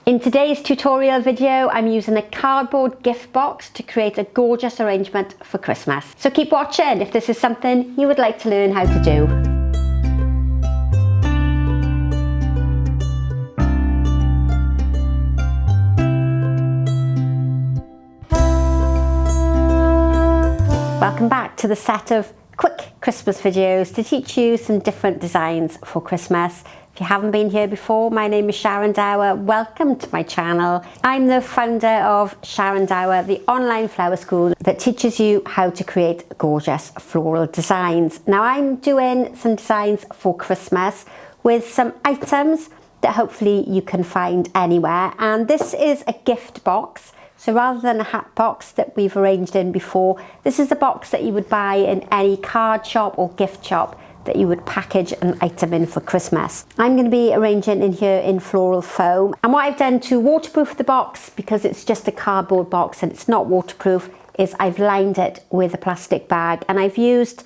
In today's tutorial video, I'm using a cardboard gift box to create a gorgeous arrangement for Christmas. So keep watching if this is something you would like to learn how to do. Welcome back to the set of quick Christmas videos to teach you some different designs for Christmas. If you haven't been here before, my name is Sharon Dower. Welcome to my channel. I'm the founder of Sharon Dower, the online flower school that teaches you how to create gorgeous floral designs. Now I'm doing some designs for Christmas with some items that hopefully you can find anywhere. And this is a gift box. So rather than a hat box that we've arranged in before, this is a box that you would buy in any card shop or gift shop that you would package an item in for Christmas. I'm going to be arranging in here in floral foam, and what I've done to waterproof the box, because it's just a cardboard box and it's not waterproof, is I've lined it with a plastic bag, and I've used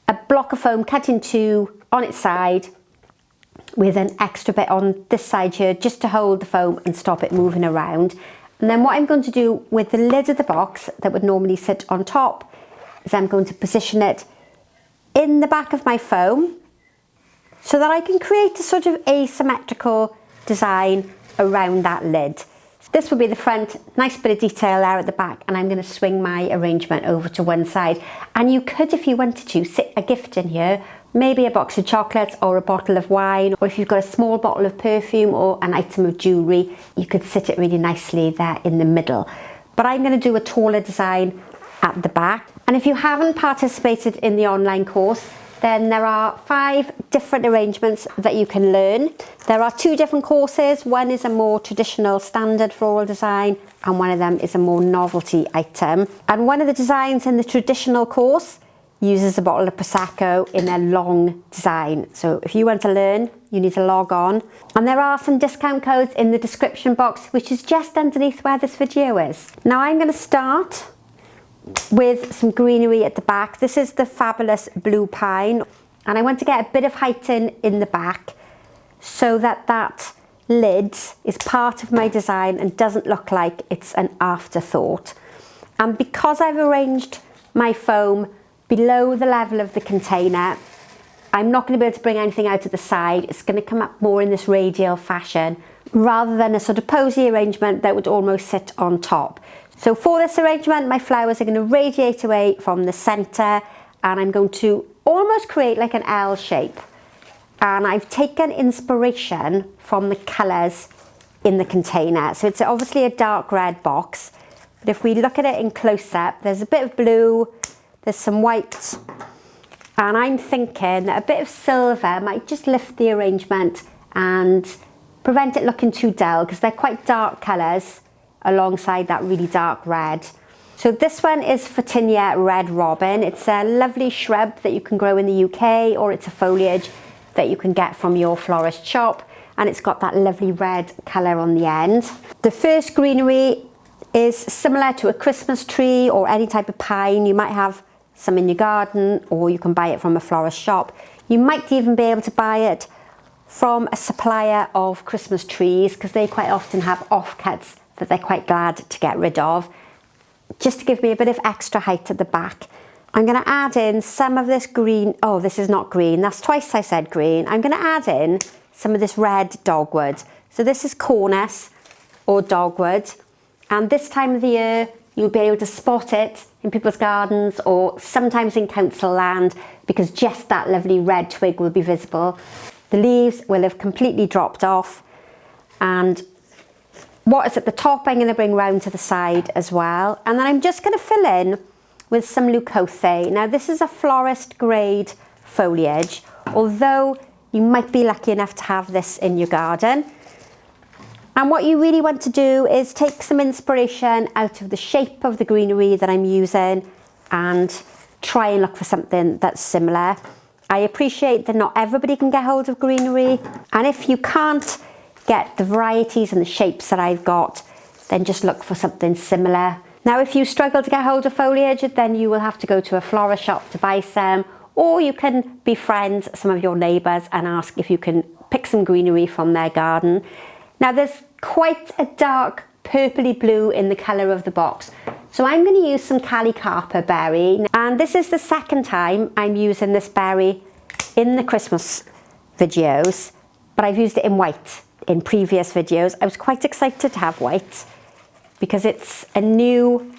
a block of foam cut in two on its side with an extra bit on this side here just to hold the foam and stop it moving around. And then what I'm going to do with the lid of the box that would normally sit on top is I'm going to position it in the back of my foam so that I can create a sort of asymmetrical design around that lid. So this will be the front, nice bit of detail there at the back, and I'm going to swing my arrangement over to one side. And you could, if you wanted to, sit a gift in here, maybe a box of chocolates or a bottle of wine, or if you've got a small bottle of perfume or an item of jewellery, you could sit it really nicely there in the middle. But I'm going to do a taller design at the back. And if you haven't participated in the online course, then there are 5 different arrangements that you can learn. There are 2 different courses. One is a more traditional standard floral design, and one of them is a more novelty item. And one of the designs in the traditional course uses a bottle of Prosecco in a long design. So if you want to learn, you need to log on. And there are some discount codes in the description box, which is just underneath where this video is. Now I'm going to start with some greenery at the back. This is the fabulous blue pine, and I want to get a bit of height in the back so that that lid is part of my design and doesn't look like it's an afterthought. And because I've arranged my foam below the level of the container, I'm not going to be able to bring anything out at the side. It's going to come up more in this radial fashion rather than a sort of posy arrangement that would almost sit on top. So for this arrangement, my flowers are going to radiate away from the centre, and I'm going to almost create like an L shape. And I've taken inspiration from the colours in the container. So it's obviously a dark red box, but if we look at it in close up, there's a bit of blue, there's some white, and I'm thinking that a bit of silver might just lift the arrangement and prevent it looking too dull, because they're quite dark colours alongside that really dark red. So this one is Photinia Red Robin. It's a lovely shrub that you can grow in the UK, or it's a foliage that you can get from your florist shop, and it's got that lovely red colour on the end. The first greenery is similar to a Christmas tree or any type of pine. You might have some in your garden, or you can buy it from a florist shop. You might even be able to buy it from a supplier of Christmas trees, because they quite often have offcuts that they're quite glad to get rid of. Just to give me a bit of extra height at the back, I'm going to add in some of this green. Oh, this is not green, that's twice I said green. I'm going to add in some of this red dogwood. So this is cornus or dogwood, and this time of the year you'll be able to spot it in people's gardens or sometimes in council land, because just that lovely red twig will be visible. The leaves will have completely dropped off, and what is at the top I'm going to bring round to the side as well. And then I'm just going to fill in with some leucothe. Now this is a florist grade foliage, although you might be lucky enough to have this in your garden. And what you really want to do is take some inspiration out of the shape of the greenery that I'm using and try and look for something that's similar. I appreciate that not everybody can get hold of greenery, and if you can't get the varieties and the shapes that I've got, then just look for something similar. Now if you struggle to get hold of foliage, then you will have to go to a florist shop to buy some, or you can befriend some of your neighbours and ask if you can pick some greenery from their garden. Now there's quite a dark purpley blue in the colour of the box. So I'm going to use some Calicarpa berry, and this is the second time I'm using this berry in the Christmas videos, but I've used it in white in previous videos. I was quite excited to have white because it's a new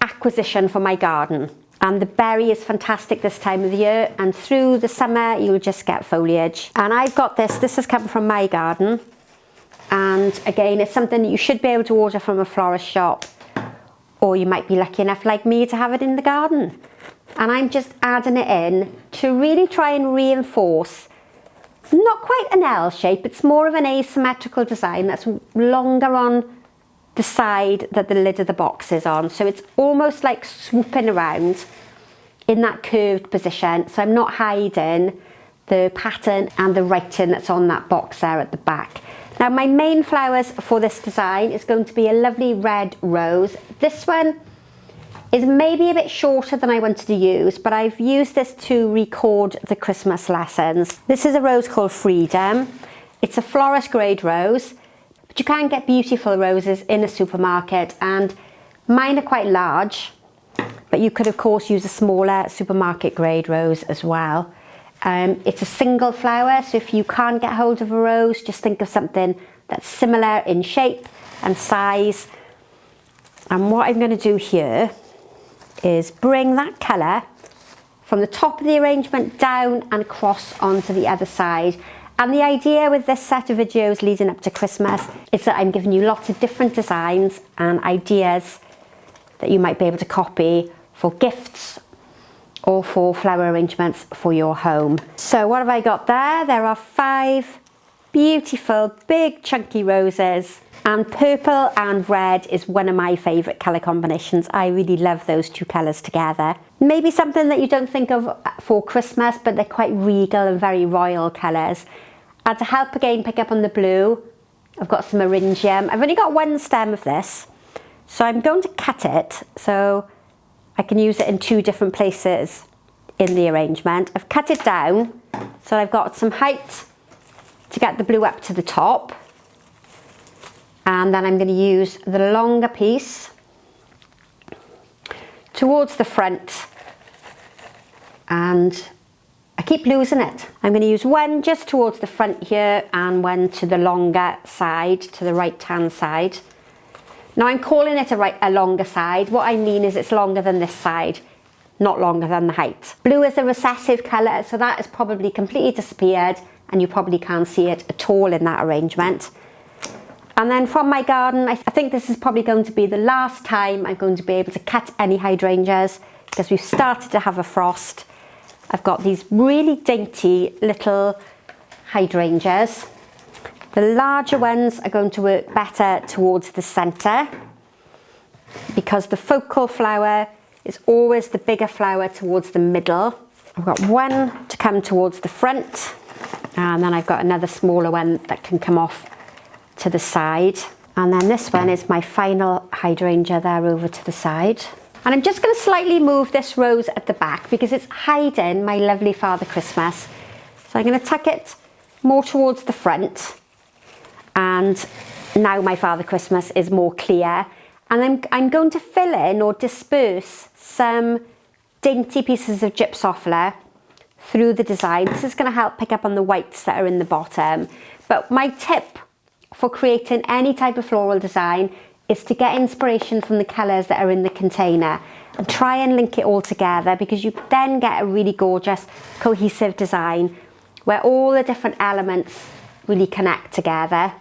acquisition for my garden, and the berry is fantastic this time of the year, and through the summer you'll just get foliage. And I've got this has come from my garden, and again it's something that you should be able to order from a florist shop, or you might be lucky enough like me to have it in the garden. And I'm just adding it in to really try and reinforce, not quite an L shape, it's more of an asymmetrical design that's longer on the side that the lid of the box is on. So it's almost like swooping around in that curved position. So I'm not hiding the pattern and the writing that's on that box there at the back. Now my main flowers for this design is going to be a lovely red rose. This one is maybe a bit shorter than I wanted to use, but I've used this to record the Christmas lessons. This is a rose called Freedom. It's a florist grade rose, but you can get beautiful roses in a supermarket, and mine are quite large, but you could of course use a smaller supermarket grade rose as well. It's a single flower, so if you can't get hold of a rose, just think of something that's similar in shape and size. And what I'm going to do here is bring that colour from the top of the arrangement down and across onto the other side. And the idea with this set of videos leading up to Christmas is that I'm giving you lots of different designs and ideas that you might be able to copy for gifts or for flower arrangements for your home. So what have I got there? There are 5 beautiful big chunky roses, and purple and red is one of my favourite colour combinations. I really love those two colours together. Maybe something that you don't think of for Christmas, but they're quite regal and very royal colours. And to help again pick up on the blue, I've got some eryngium. I've only got one stem of this, so I'm going to cut it so I can use it in 2 different places in the arrangement. I've cut it down so I've got some height to get the blue up to the top, and then I'm going to use the longer piece towards the front, and I keep losing it. I'm going to use one just towards the front here and one to the longer side, to the right hand side. Now I'm calling it a longer side. What I mean is it's longer than this side, not longer than the height. Blue is a recessive colour, so that has probably completely disappeared, and you probably can't see it at all in that arrangement. And then from my garden, I think this is probably going to be the last time I'm going to be able to cut any hydrangeas, because we've started to have a frost. I've got these really dainty little hydrangeas. The larger ones are going to work better towards the centre, because the focal flower is always the bigger flower towards the middle. I've got one to come towards the front, and then I've got another smaller one that can come off to the side. And then this one is my final hydrangea there over to the side. And I'm just going to slightly move this rose at the back because it's hiding my lovely Father Christmas. So I'm going to tuck it more towards the front. And now my Father Christmas is more clear. And I'm going to fill in or disperse some dainty pieces of gypsophila through the design. This is going to help pick up on the whites that are in the bottom. But my tip for creating any type of floral design is to get inspiration from the colours that are in the container and try and link it all together, because you then get a really gorgeous cohesive design where all the different elements really connect together.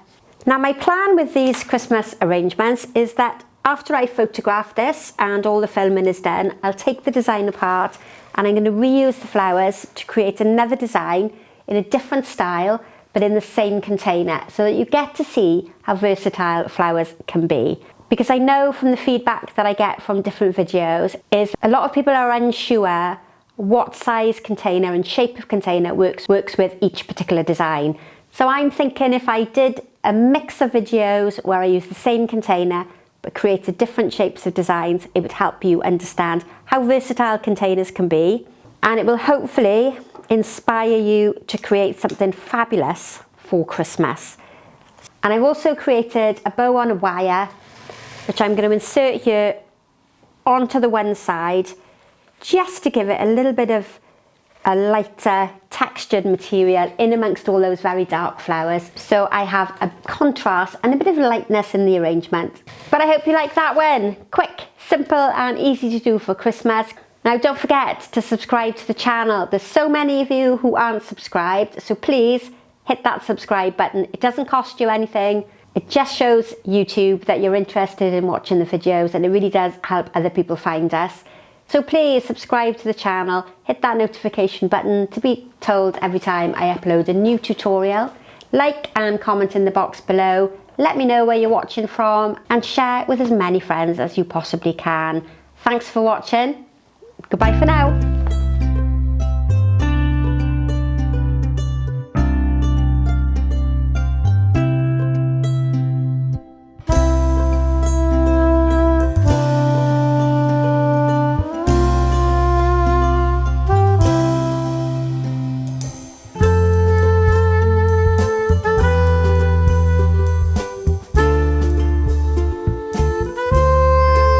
Now my plan with these Christmas arrangements is that after I photograph this and all the filming is done, I'll take the design apart and I'm going to reuse the flowers to create another design in a different style but in the same container, so that you get to see how versatile flowers can be. Because I know from the feedback that I get from different videos is a lot of people are unsure what size container and shape of container works with each particular design. So I'm thinking if I did a mix of videos where I use the same container but created different shapes of designs, it would help you understand how versatile containers can be, and it will hopefully inspire you to create something fabulous for Christmas. And I've also created a bow on a wire, which I'm going to insert here onto the one side, just to give it a little bit of a lighter textured material in amongst all those very dark flowers. So I have a contrast and a bit of lightness in the arrangement. But I hope you like that one. Quick, simple and easy to do for Christmas. Now don't forget to subscribe to the channel. There's so many of you who aren't subscribed, so please hit that subscribe button. It doesn't cost you anything. It just shows YouTube that you're interested in watching the videos, and it really does help other people find us. So please subscribe to the channel, hit that notification button to be told every time I upload a new tutorial. Like and comment in the box below. Let me know where you're watching from and share it with as many friends as you possibly can. Thanks for watching. Goodbye for now.